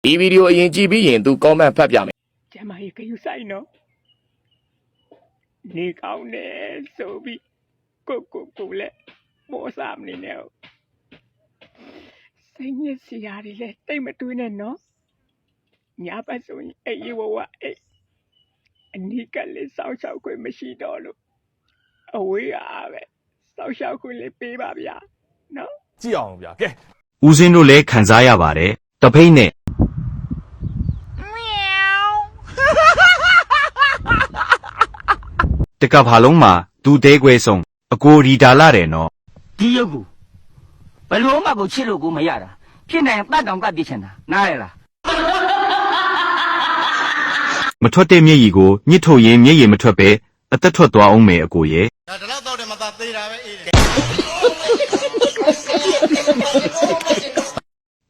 ဒီဗီဒီယိုအရင်ကြည့်ပြီးရင်သူ comment ဖတ်ပြမယ် ကျမကြီးခယူဆိုင်နော်နေကောင်းတယ်ဆိုပြီးကိုလည်းမောစားမနေနဲ့စိတ်ညစ်စရာတွေလည်းတိတ်မတွေးနဲ့နော်ညာဘက်ဆိုရင်အေးဝဝအေးအနီးကလေးစောက်ရှောက်ခွင့်မရှိတော့လို့အဝေးအားပဲစောက်ရှောက်ခွင့်လေးပေးပါဗျာနော် ကြည့်အောင်ဗျာကဲ ဦးစင်းတို့လည်းခံစားရပါတယ်တဖိတ်နဲ့တကဘာလုံးမှာသူတဲခွဲဆုံးအကိုရီတာလာတယ်နော် ဒီရုပ်ကိုဘယ်လိုမှကိုချစ်လို့ကိုမရတာဖြစ်နိုင်တတ်တောင်တတ်ပြချင်တာနားရလား မထွက်တဲ့မျက်ရည်ကိုညှစ်ထုတ်ရင်မျက်ရည်မထွက်ပဲအသက်ထွက်သွားအောင်မယ်အကိုရဲ့ ဒါတော့တော့တယ်မသားသေးတာပဲအေးတယ်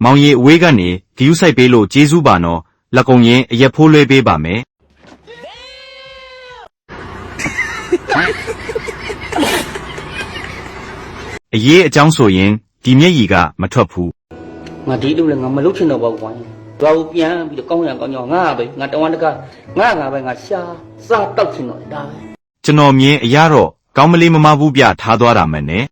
မောင်ရီအဝေးကနေဂယူးဆိုင်ပေးလို့ကျေးဇူးပါနော်လက်ကုံရင်အရက်ဖိုးလွှဲပေးပါမယ်အရေးအကြောင်းဆိုရင်ဒီမျက်ရည်ကမထွက်ဘူး ငါဒီလိုလည်းငါမလုပ်ချင်တော့ပါဘူးကွာရွာကိုပြန်ပြီးတော့ကောင်းရကောင်းကြောင်ငါပဲငါတဝမ်းတကားငါပဲငါရှာစားတောက်ချင်တော့ဒါပဲ ကျွန်တော်မြင်အရတော့ကောင်းမလေးမမဘူးပြထားသွားတာမှန်နဲ့